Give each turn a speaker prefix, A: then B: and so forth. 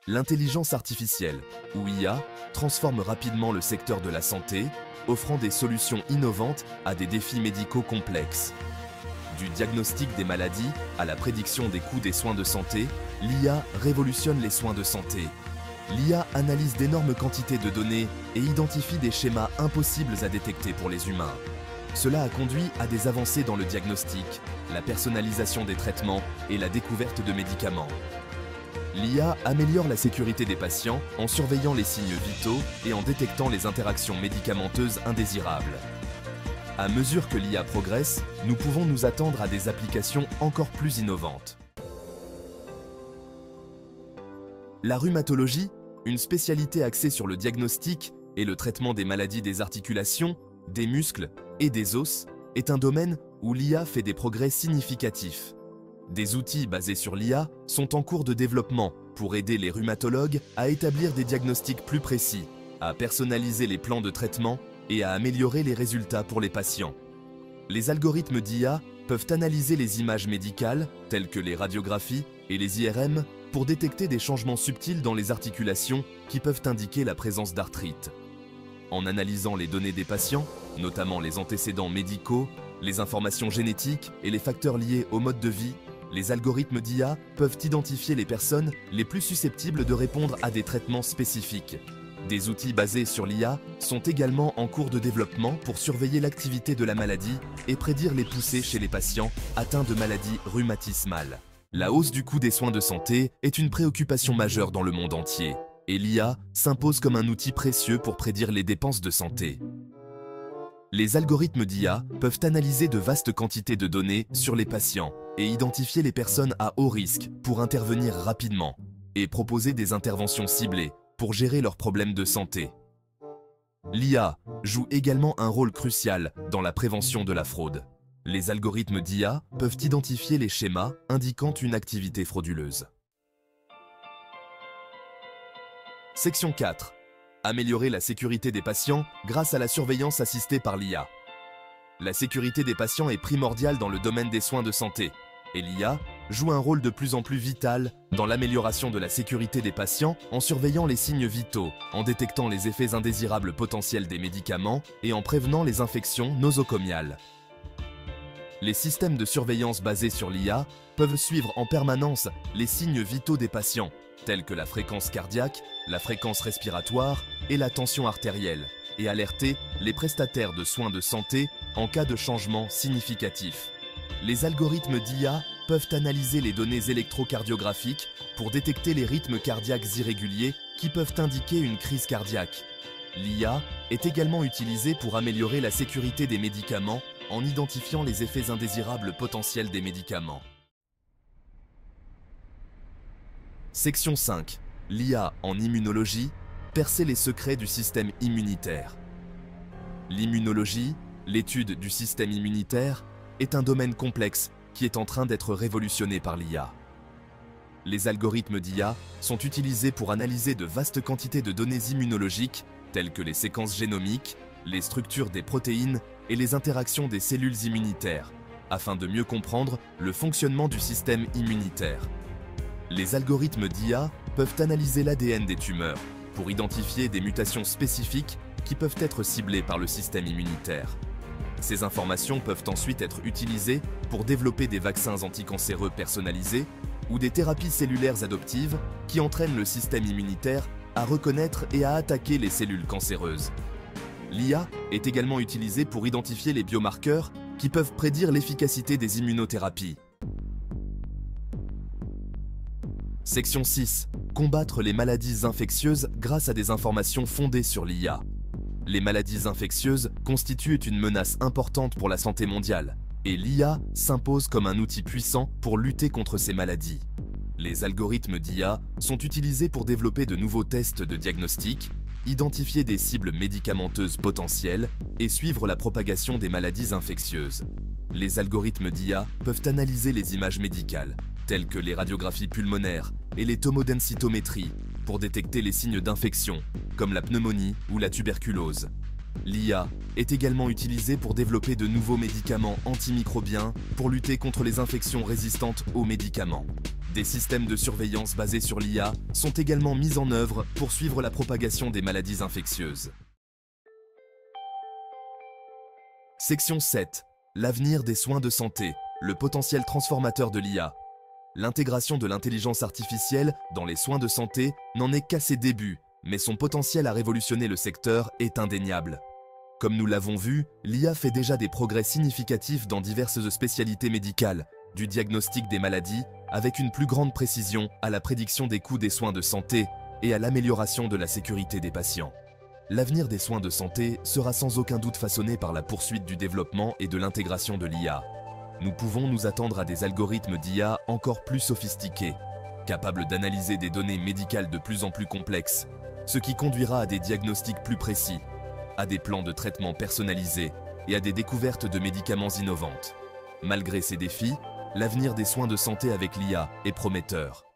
A: L'intelligence artificielle, ou IA, transforme rapidement le secteur de la santé, offrant des solutions innovantes à des défis médicaux complexes. Du diagnostic des maladies à la prédiction des coûts des soins de santé, l'IA révolutionne les soins de santé. L'IA analyse d'énormes quantités de données et identifie des schémas impossibles à détecter pour les humains. Cela a conduit à des avancées dans le diagnostic, la personnalisation des traitements et la découverte de médicaments. L'IA améliore la sécurité des patients en surveillant les signes vitaux et en détectant les interactions médicamenteuses indésirables. À mesure que l'IA progresse, nous pouvons nous attendre à des applications encore plus innovantes. La rhumatologie, une spécialité axée sur le diagnostic et le traitement des maladies des articulations, des muscles et des os, est un domaine où l'IA fait des progrès significatifs. Des outils basés sur l'IA sont en cours de développement pour aider les rhumatologues à établir des diagnostics plus précis, à personnaliser les plans de traitement et à améliorer les résultats pour les patients. Les algorithmes d'IA peuvent analyser les images médicales, telles que les radiographies et les IRM, pour détecter des changements subtils dans les articulations qui peuvent indiquer la présence d'arthrite. En analysant les données des patients, notamment les antécédents médicaux, les informations génétiques et les facteurs liés au mode de vie, les algorithmes d'IA peuvent identifier les personnes les plus susceptibles de répondre à des traitements spécifiques. Des outils basés sur l'IA sont également en cours de développement pour surveiller l'activité de la maladie et prédire les poussées chez les patients atteints de maladies rhumatismales. La hausse du coût des soins de santé est une préoccupation majeure dans le monde entier, et l'IA s'impose comme un outil précieux pour prédire les dépenses de santé. Les algorithmes d'IA peuvent analyser de vastes quantités de données sur les patients et identifier les personnes à haut risque pour intervenir rapidement et proposer des interventions ciblées pour gérer leurs problèmes de santé. L'IA joue également un rôle crucial dans la prévention de la fraude. Les algorithmes d'IA peuvent identifier les schémas indiquant une activité frauduleuse. Section 4. Améliorer la sécurité des patients grâce à la surveillance assistée par l'IA. La sécurité des patients est primordiale dans le domaine des soins de santé, et l'IA joue un rôle de plus en plus vital dans l'amélioration de la sécurité des patients en surveillant les signes vitaux, en détectant les effets indésirables potentiels des médicaments et en prévenant les infections nosocomiales. Les systèmes de surveillance basés sur l'IA peuvent suivre en permanence les signes vitaux des patients, tels que la fréquence cardiaque, la fréquence respiratoire et la tension artérielle, et alerter les prestataires de soins de santé en cas de changement significatif. Les algorithmes d'IA peuvent analyser les données électrocardiographiques pour détecter les rythmes cardiaques irréguliers qui peuvent indiquer une crise cardiaque. L'IA est également utilisée pour améliorer la sécurité des médicaments en identifiant les effets indésirables potentiels des médicaments. Section 5. L'IA en immunologie, percer les secrets du système immunitaire. L'immunologie, l'étude du système immunitaire, est un domaine complexe qui est en train d'être révolutionné par l'IA. Les algorithmes d'IA sont utilisés pour analyser de vastes quantités de données immunologiques, telles que les séquences génomiques, les structures des protéines et les interactions des cellules immunitaires, afin de mieux comprendre le fonctionnement du système immunitaire. Les algorithmes d'IA peuvent analyser l'ADN des tumeurs pour identifier des mutations spécifiques qui peuvent être ciblées par le système immunitaire. Ces informations peuvent ensuite être utilisées pour développer des vaccins anticancéreux personnalisés ou des thérapies cellulaires adoptives qui entraînent le système immunitaire à reconnaître et à attaquer les cellules cancéreuses. L'IA est également utilisée pour identifier les biomarqueurs qui peuvent prédire l'efficacité des immunothérapies. Section 6. Combattre les maladies infectieuses grâce à des informations fondées sur l'IA. Les maladies infectieuses constituent une menace importante pour la santé mondiale, et l'IA s'impose comme un outil puissant pour lutter contre ces maladies. Les algorithmes d'IA sont utilisés pour développer de nouveaux tests de diagnostic, identifier des cibles médicamenteuses potentielles et suivre la propagation des maladies infectieuses. Les algorithmes d'IA peuvent analyser les images médicales, telles que les radiographies pulmonaires et les tomodensitométries, pour détecter les signes d'infection, comme la pneumonie ou la tuberculose. L'IA est également utilisée pour développer de nouveaux médicaments antimicrobiens pour lutter contre les infections résistantes aux médicaments. Des systèmes de surveillance basés sur l'IA sont également mis en œuvre pour suivre la propagation des maladies infectieuses. Section 7. L'avenir des soins de santé, le potentiel transformateur de l'IA. L'intégration de l'intelligence artificielle dans les soins de santé n'en est qu'à ses débuts, mais son potentiel à révolutionner le secteur est indéniable. Comme nous l'avons vu, l'IA fait déjà des progrès significatifs dans diverses spécialités médicales, du diagnostic des maladies, avec une plus grande précision à la prédiction des coûts des soins de santé et à l'amélioration de la sécurité des patients. L'avenir des soins de santé sera sans aucun doute façonné par la poursuite du développement et de l'intégration de l'IA. Nous pouvons nous attendre à des algorithmes d'IA encore plus sophistiqués, capables d'analyser des données médicales de plus en plus complexes, ce qui conduira à des diagnostics plus précis, à des plans de traitement personnalisés et à des découvertes de médicaments innovantes. Malgré ces défis, l'avenir des soins de santé avec l'IA est prometteur.